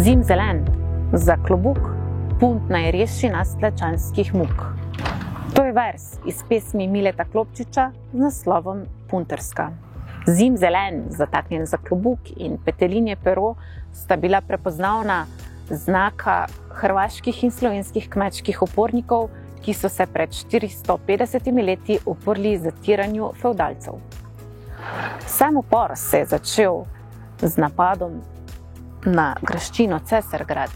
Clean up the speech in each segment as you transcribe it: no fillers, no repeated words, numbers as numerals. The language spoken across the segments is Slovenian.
Zim zelen, za klobuk, punt naj reši nas tlačanskih muk. To je vers iz pesmi Mileta Klopčiča z naslovom Puntarska. Zim zelen, zataknjen za klobuk in petelinje pero sta bila prepoznavna znaka hrvaških in slovenskih kmečkih upornikov, ki so se pred 450 leti uprli zatiranju fevdalcev. Sam upor se je začel z napadom na graščino Cesargrad.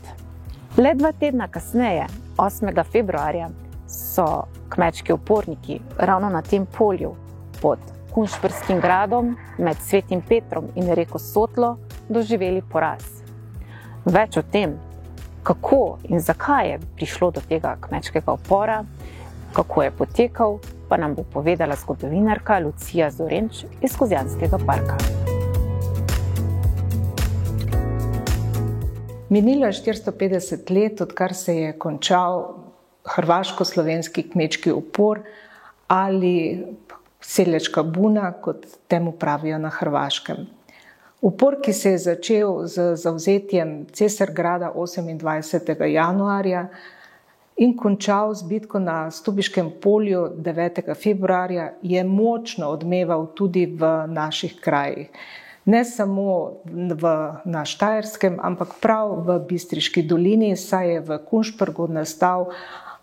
Le 2 tedna kasneje, 8. februarja, so kmečki uporniki ravno na tem polju pod Kunšperskim gradom med Svetim Petrom in reko Sotlo doživeli poraz. Več o tem, kako in zakaj je prišlo do tega kmečkega upora, kako je potekal, pa nam bo povedala zgodovinarka Lucija Zorenč iz Kozjanskega parka. Minilo je 450 let, odkar se je končal hrvaško-slovenski kmečki upor ali seljačka buna, kot temu pravijo na Hrvaškem. Upor, ki se je začel z zavzetjem Cesargrada 28. januarja in končal z bitko na Stubiškem polju 9. februarja, je močno odmeval tudi v naših krajih. Ne samo na Štajerskem, ampak prav v Bistriški dolini, saj je v Kunšpergu nastal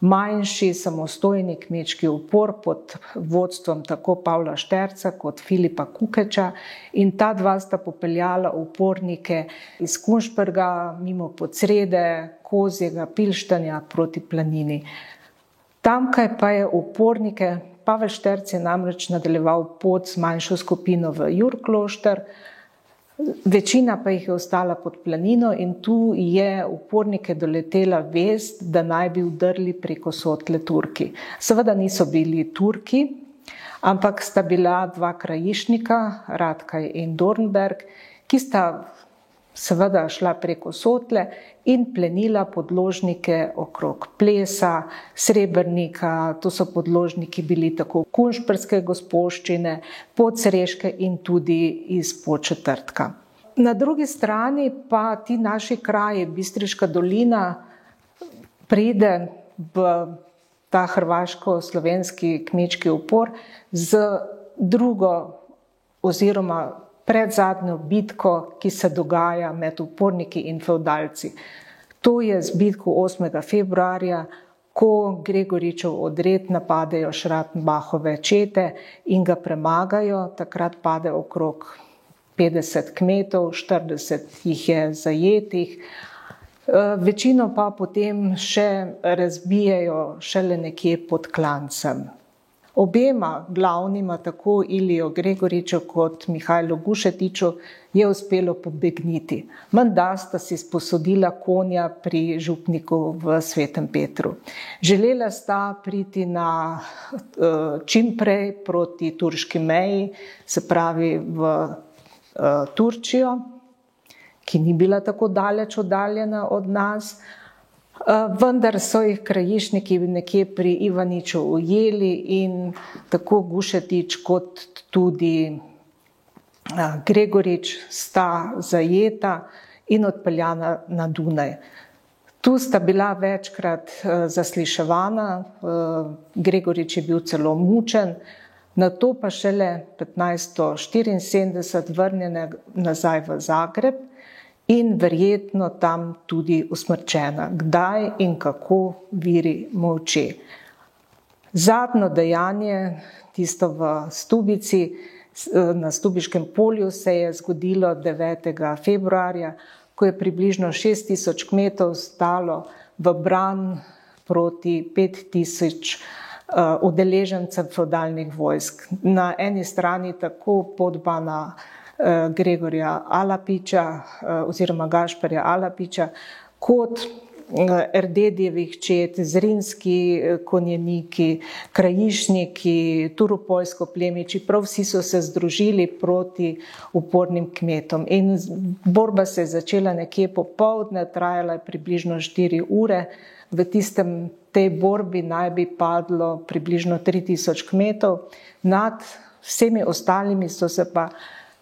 manjši samostojni kmečki upor pod vodstvom tako Pavla Šterca kot Filipa Kukeča, in ta dva sta popeljala upornike iz Kunšperga mimo Podsrede, Kozjega, Pilštanja proti Planini. Tamkaj pa je upornike Pavel Šterc je namreč nadaljeval pot z manjšo skupino v Jurklošter, večina pa jih je ostala pod Planino in tu je upornike doletela vest, da naj bi vdrli preko Sotle Turki. Seveda niso bili Turki, ampak sta bila 2 krajišnika, Ratkaj in Dornberg, ki sta seveda šla preko Sotle in plenila podložnike okrog Plesa, Srebrnika. To so podložniki bili tako kunšperske gospoščine, Podsreške in tudi iz Podčetrtka. Na drugi strani pa ti naši kraji, Bistriška dolina, pride v ta hrvaško-slovenski kmečki upor z drugo oziroma predzadnjo bitko, ki se dogaja med uporniki in fevdalci. To je z bitko 8. februarja, ko Gregoričev odred napadejo Schrattenbachove čete in ga premagajo. Takrat pade okrog 50 kmetov, 40 jih je zajetih. Večino pa potem še razbijajo šele nekje pod Klancem. Obema glavnima, tako Ilijo Gregoriču kot Mihajlu Gušetiču, je uspelo pobegniti. Menda sta si sposodila konja pri župniku v Svetem Petru. Želela sta priti čim prej proti turški meji, se pravi v Turčijo, ki ni bila tako daleč oddaljena od nas, vendar so jih krajišniki nekje pri Ivaniču ujeli in tako Gušetič kot tudi Gregorič sta zajeta in odpeljana na Dunaj. Tu sta bila večkrat zasliševana, Gregorič je bil celo mučen, nato pa šele 1574 vrnjena nazaj v Zagreb in verjetno tam tudi usmrčena. Kdaj in kako, viri molče. Zadnjo dejanje, tisto v Stubici, na Stubiškem polju, se je zgodilo 9. februarja, ko je približno 6000 kmetov stalo v bran proti 5000 udeležencev fevdalnih vojsk. Na eni strani tako podbana Gregorja Alapiča oziroma Gašperja Alapiča, kot Erdedjevih čet, Zrinski konjeniki, krajišniki, Turopolsko plemiči, prav vsi so se združili proti upornim kmetom. In borba se je začela nekje popoldne, trajala je približno 4 ure. V tej borbi naj bi padlo približno 3000 kmetov, nad vsemi ostalimi so se pa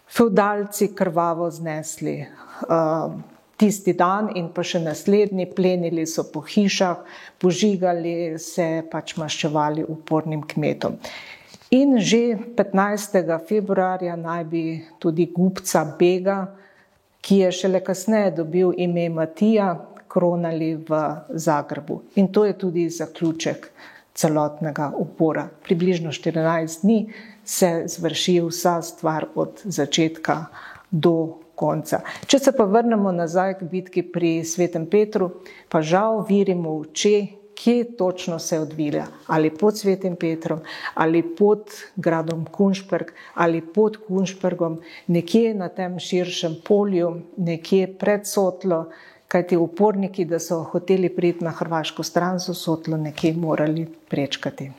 fevdalci krvavo znesli. tisti dan in pa še naslednji, plenili so po hišah, požigali se, pač maščevali upornim kmetom. In že 15. februarja naj bi tudi Gubca Bega, ki je šele kasneje dobil ime Matija, kronali v Zagrebu. In to je tudi zaključek celotnega upora. Približno 14 dni se zvrši vsa stvar od začetka do konca. Če se pa vrnemo nazaj k bitki pri Svetem Petru, pa žal viri molče, kje točno se odvija, ali pod Svetim Petrom, ali pod gradom Kunšperk, ali pod Kunšpergom, nekje na tem širšem polju, nekje pred Sotlo, kajti uporniki, da so hoteli priti na hrvaško stran, so Sotlo nekje morali prečkati.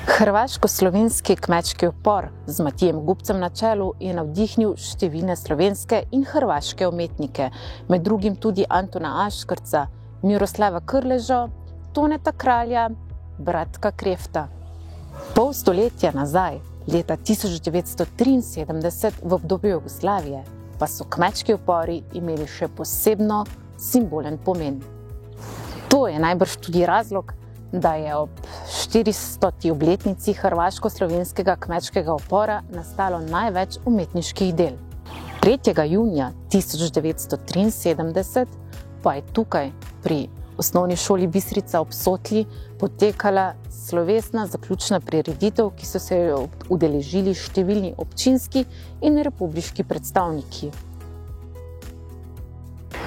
Hrvaško-slovenski kmečki upor z Matijem Gubcem na čelu je navdihnil številne slovenske in hrvaške umetnike, med drugim tudi Antona Aškrca, Miroslava Krležo, Toneta Kralja, Bratka Krefta. Pol stoletja nazaj, leta 1973, v obdobju Jugoslavije, pa so kmečki upori imeli še posebno simbolen pomen. To je najbrž tudi razlog, da je ob 400. obletnici hrvaško-slovenskega kmečkega upora nastalo največ umetniških del. 3. junija 1973 pa je tukaj pri osnovni šoli Bistrica ob Sotli potekala slovesna zaključna prireditev, ki so se jo udeležili številni občinski in republiški predstavniki.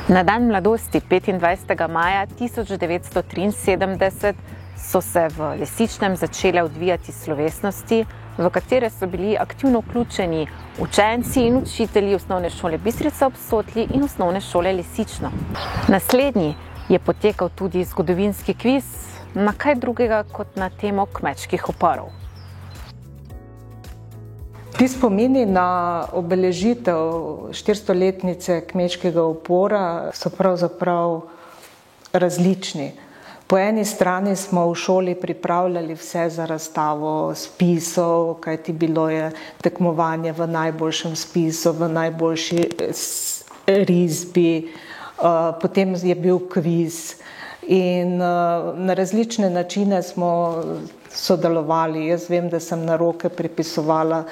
Na dan mladosti 25. maja 1973 so se v Lesičnem začele odvijati slovesnosti, v katere so bili aktivno vključeni učenci in učitelji osnovne šole Bistrica ob Sotli in osnovne šole Lesično. Naslednji je potekal tudi zgodovinski kviz, na kaj drugega kot na temo kmečkih uporov. Ti spomini na obeležitev 400-letnice kmečkega upora so pravzaprav različni. Po eni strani smo v šoli pripravljali vse za razstavo spisov, kajti bilo je tekmovanje v najboljšem spisu, v najboljši risbi, potem je bil kviz in na različne načine smo sodelovali. Jaz vem, da sem na roke pripisovala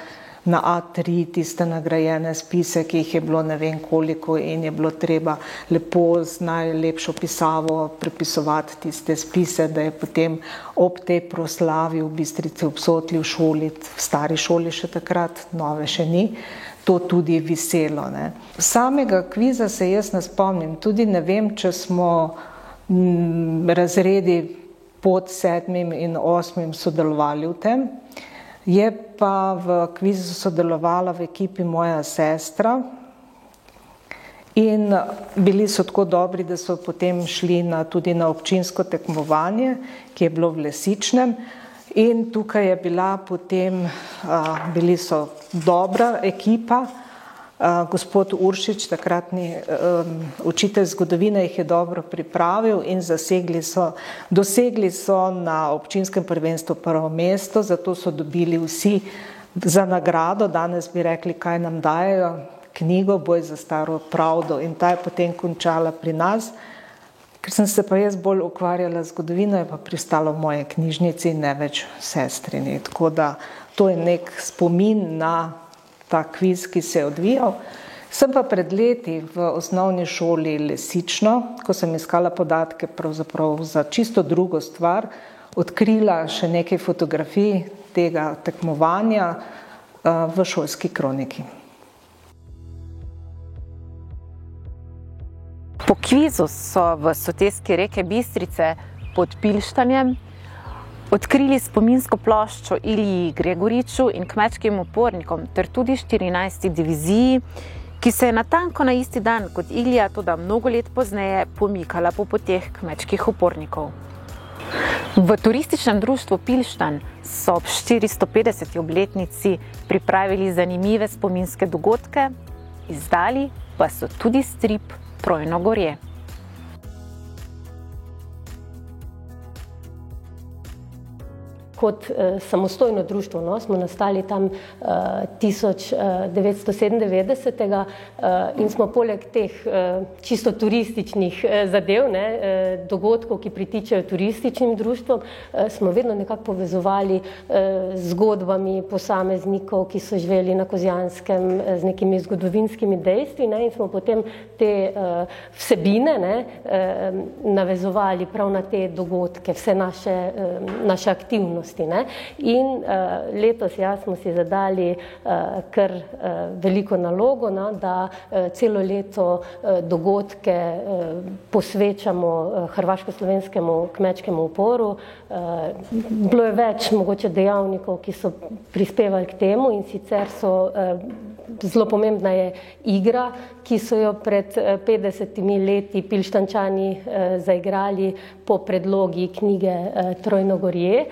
na A3 tiste nagrajene spise, ki jih je bilo ne vem koliko in je bilo treba lepo z najlepšo pisavo prepisovati tiste spise, da je potem ob tej proslavi v Bistrici ob Sotli v šoli, v stari šoli še takrat, nove še ni, to tudi viselo. Samega kviza se jaz ne spomnim, tudi ne vem, če smo razredi pod 7. in 8. sodelovali v tem. Je pa v kvizu sodelovala v ekipi moja sestra in bili so tako dobri, da so potem šli tudi na občinsko tekmovanje, ki je bilo v Lesičnem, in tukaj je bila potem, bili so dobra ekipa, gospod Uršič, takratni učitelj zgodovine, jih je dobro pripravil in dosegli so na občinskem prvenstvu prvo mesto, zato so dobili vsi za nagrado, danes bi rekli, kaj nam dajejo, knjigo Boj za staro pravdo, in ta je potem končala pri nas. Ker sem se pa jaz bolj ukvarjala z zgodovino, je pa pristalo v moje knjižnici, ne več sestrini. Tako da to je nek spomin na ta kviz, ki se je odvijal. Sem pa pred leti v osnovni šoli Lesično, ko sem iskala podatke pravzaprav za čisto drugo stvar, odkrila še nekaj fotografij tega tekmovanja v šolski kroniki. Po kvizu so v soteski reke Bistrice pod Pilštanjem odkrili spominsko ploščo Iliji Gregoriču in kmečkim upornikom ter tudi 14. diviziji, ki se je natanko na isti dan kot Ilija, toda mnogo let pozneje, pomikala po poteh kmečkih upornikov. V turističnem društvu Pilštan so ob 450. obletnici pripravili zanimive spominske dogodke, izdali pa so tudi strip Trojno gorje. kot samostojno društvo, no, smo nastali tam 1997. In smo poleg teh čisto turističnih zadev, ne, dogodkov, ki pritičajo turističnim društvom, smo vedno nekako povezovali z zgodbami posameznikov, ki so živeli na Kozjanskem, z nekimi zgodovinskimi dejstvi, ne, in smo potem te vsebine, ne, navezovali prav na te dogodke, vse naše aktivnosti, ne. In letos smo si zadali kar veliko nalogo, no, da celo leto dogodke posvečamo hrvaško-slovenskemu kmečkemu uporu. Bilo je več mogoče dejavnikov, ki so prispevali k temu, in sicer zelo pomembna je igra, ki so jo pred 50 leti Pilštančani zaigrali po predlogi knjige Trojnogorje.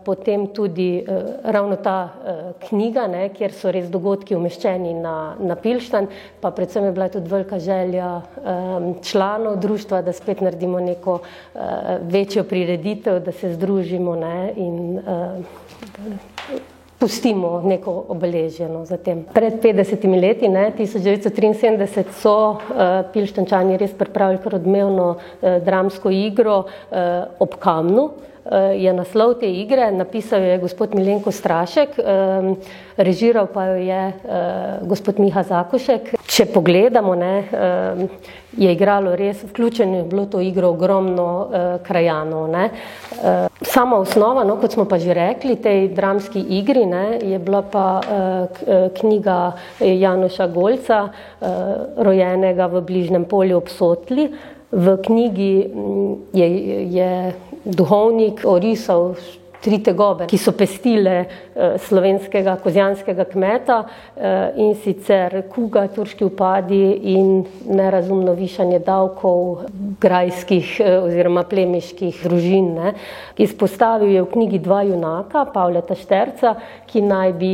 Potem tudi ravno ta knjiga, ne, kjer so res dogodki umeščeni na Pilštan, pa predvsem je bila tudi velika želja članov društva, da spet naredimo neko večjo prireditev, da se združimo, ne, in pustimo neko obeleženo za tem. Pred 50 leti, ne, 1973, so Pilštančani res pripravili kar odmevno dramsko igro Ob kamnu. Je naslov te igre, napisal je gospod Milenko Strašek, režiral pa jo je gospod Miha Zakušek. Če pogledamo, ne, je igralo res, vključeno je bilo to igro ogromno krajanov, ne. Sama osnova, no, kot smo pa že rekli, tej dramski igri, ne, je bila pa knjiga Janoša Golca, rojenega v bližnjem Polju ob Sotli. V knjigi je duhovnik orisal 3 tegobe, ki so pestile slovenskega kozjanskega kmeta, in sicer kuga, turški upadi in nerazumno višanje davkov grajskih oziroma plemiških družin, ne. Izpostavil je v knjigi 2 junaka, Pavleta Šterca, ki naj bi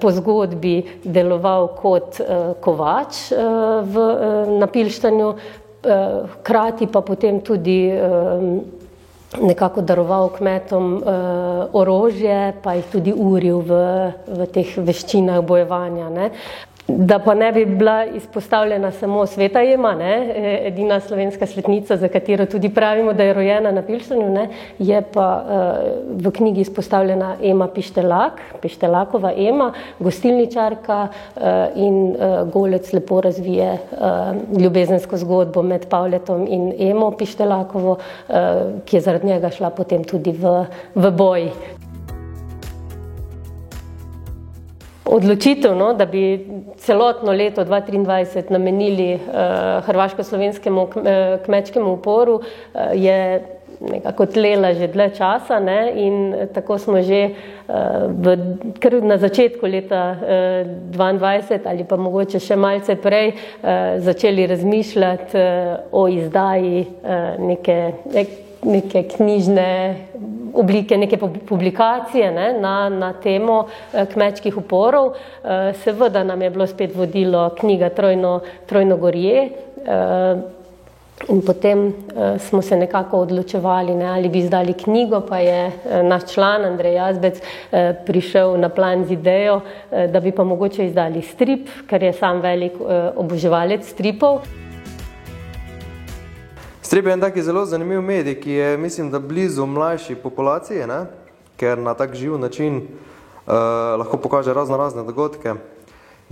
po zgodbi deloval kot kovač na Pilštanju, hkrati pa potem tudi nekako daroval kmetom orožje, pa jih tudi uril v teh veščinah bojevanja, ne. Da pa ne bi bila izpostavljena samo Sveta Ema, ne, edina slovenska svetnica, za katero tudi pravimo, da je rojena na Pilštanju, ne, je pa v knjigi izpostavljena Ema Pištelak, Pištelakova Ema, gostilničarka, in Golec lepo razvije ljubezensko zgodbo med Pavletom in Emo Pištelakovo, ki je zaradi njega šla potem tudi v boj. Odločitev, no, da bi celotno leto 2023 namenili hrvaško-slovenskemu kmečkemu uporu, je nekako tlela že dlje časa, ne, in tako smo že kar na začetku leta 2022 ali pa mogoče še malce prej začeli razmišljati o izdaji neke knjižne oblike, neke publikacije, ne, na temo kmečkih uporov. Seveda nam je bilo spet vodilo knjiga Trojnogorje, in potem smo se nekako odločevali, ne, ali bi izdali knjigo, pa je naš član Andrej Jazbec prišel na plan z idejo, da bi pa mogoče izdali strip, ker je sam velik oboževalec stripov. Strip je en taki zelo zanimiv medij, ki je, mislim, da blizu mlajši populaciji, ne? Ker na tak živ način lahko pokaže razne dogodke.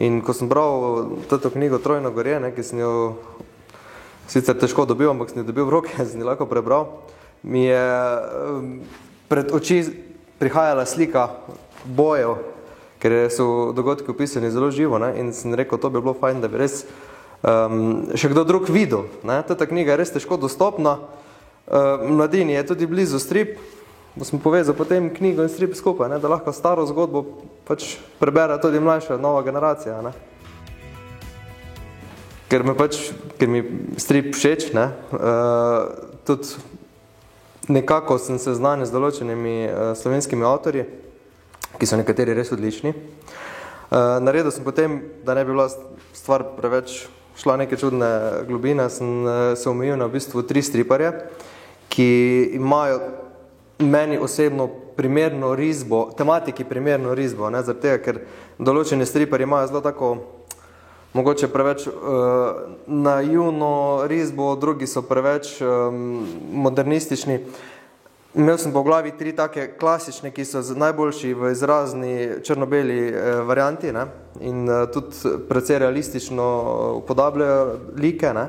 In ko sem bral to knjigo Trojnogorje, ne, ki sem jo sicer težko dobil, ampak sem jo dobil v roke, sem jo lahko prebral, mi je pred oči prihajala slika bojev, ker so dogodki opisani zelo živo, ne? In sem rekel, to bi bilo fajn, da bi res še kdo drug videl, ne? Ta knjiga je res težko dostopna, mladini je tudi blizu strip, smo povezali potem knjigo in strip skupaj, ne? Da lahko staro zgodbo pač prebere tudi mlajša, nova generacija, ne? Ker mi strip všeč, ne? Tudi nekako sem seznanjen z določenimi slovenskimi avtorji, ki so nekateri res odlični. Naredil sem potem, da ne bi bila stvar preveč šla neke čudne globine, sem se omejil na v bistvu 3 striparje, ki imajo meni osebno primerno risbo, tematiki primerno risbo, ne, zaradi tega, ker določeni striparji imajo zelo tako, mogoče preveč naivno risbo, drugi so preveč modernistični. Imel sem po glavi 3 take klasične, ki so najboljši v izrazni črno-beli varianti, ne, in tudi precej realistično upodabljajo like, ne.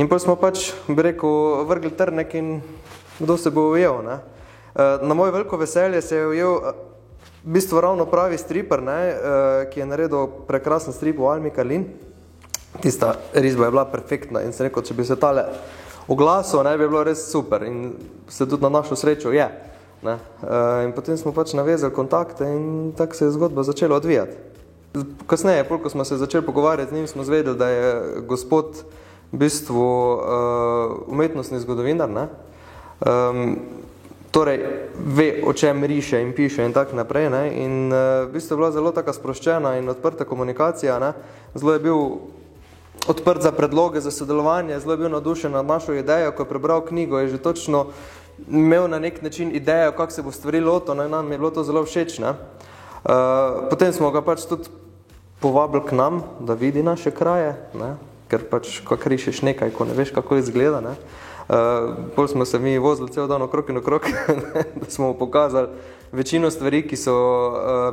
In potem smo pač, bi rekel, vrgli trnek in kdo se bo ujel, ne. Na moje veliko veselje se je ujel v bistvu ravno pravi stripper, ne, ki je naredil prekrasen strip v Almi Karlin. Tista risba je bila perfektna in sem rekel, če bi se tale oglasil, ne, bi bilo res super in se tudi na našo srečo je. Ne. In potem smo pač navezali kontakte in tako se je zgodba začela odvijati. Kasneje, ko smo se začeli pogovarjati z njim, smo zvedeli, da je gospod v bistvu umetnostni zgodovinar, ne. Torej, ve, o čem riše in piše in tak naprej, ne, in v bistvu je bila zelo taka sproščena in odprta komunikacija, ne, zelo je bil odprt za predloge, za sodelovanje, zelo je bil navdušen nad našo idejo, ko je prebral knjigo, je že točno imel na nek način idejo, kako se bo stvari lotil, ne, nam je bilo to zelo všeč, ne. Potem smo ga pač tudi povabili k nam, da vidi naše kraje, ne, ker pač, kako rišeš nekaj, ko ne veš, kako izgleda, ne. Potem smo se mi vozili cel dan okrog in okrog, da smo mu pokazali večino stvari, ki so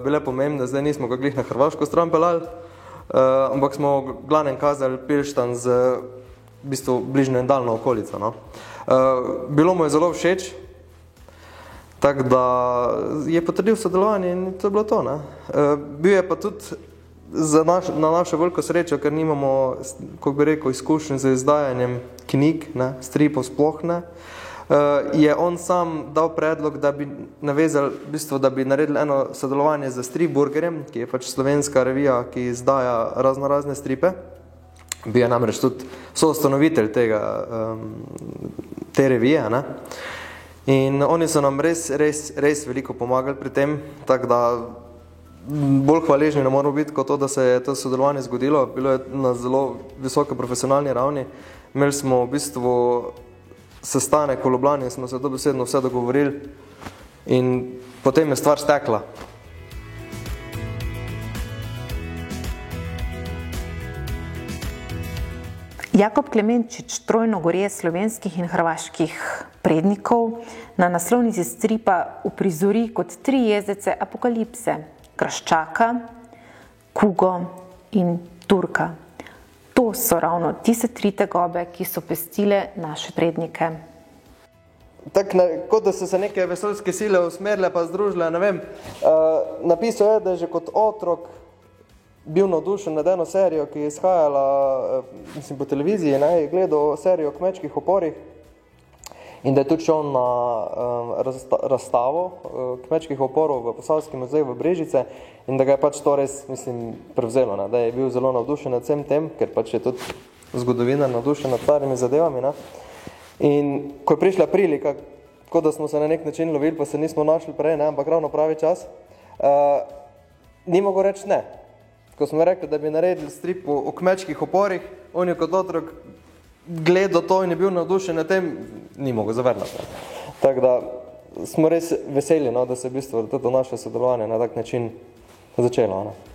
bile pomembne, zdaj nismo ga glih na hrvaško stran pelali, ampak smo v glavnem kazali Pilštan z v bistvu bližnjo in daljno okolico, no. Bilo mu je zelo všeč, tako da je potrdil sodelovanje in to je bilo to, ne. Bil je pa tudi na našo veliko srečo, ker nimamo, kako bi rekel, izkušenj z izdajanjem knjig, ne, stripov sploh ne, je on sam dal predlog, da bi navezali, v bistvu, da bi naredili eno sodelovanje z Stripburgerjem, ki je pač slovenska revija, ki izdaja razne stripe. Bil je namreč tudi soustanovitelj te revije, ne. In oni so nam res veliko pomagali pri tem, tako da bolj hvaležni ne moramo biti kot to, da se je to sodelovanje zgodilo. Bilo je na zelo visoke profesionalni ravni. Imeli smo v bistvu sestanek v Ljubljani, smo se dobesedno vse dogovorili in potem je stvar stekla. Jakob Klemenčič, trojno gorje slovenskih in hrvaških prednikov, na naslovnici stripa uprizori kot 3 jezdece apokalipse, Kraščaka, Kugo in Turka. To so ravno tiste 3 tegobe, ki so pestile naše prednike. Tako, kot da so se neke vesoljske sile usmerile pa združile, ne vem, napisal je, da je že kot otrok bil navdušen nad eno serijo, ki je izhajala, mislim, po televiziji, ne, je gledal serijo o kmečkih oporih in da je tudi šel na razstavo kmečkih oporov v Posavskem muzeju v Brežice in da ga je pač to res, mislim, prevzelo, ne, da je bil zelo navdušen nad vsem tem, ker pač je tudi zgodovinar navdušen nad starimi zadevami, ne. In ko je prišla prilika, kot da smo se na nek način lovili, pa se nismo našli prej, ne, ampak ravno pravi čas, ni mogel reči ne. Ko smo rekli, da bi naredili strip o kmečkih oporih, on je kot otrok gledal to in je bil navdušen na tem, ni mogel zavrniti. Tako da smo res veseli, no, da se v bistvu to naše sodelovanje na tak način začelo. Ne.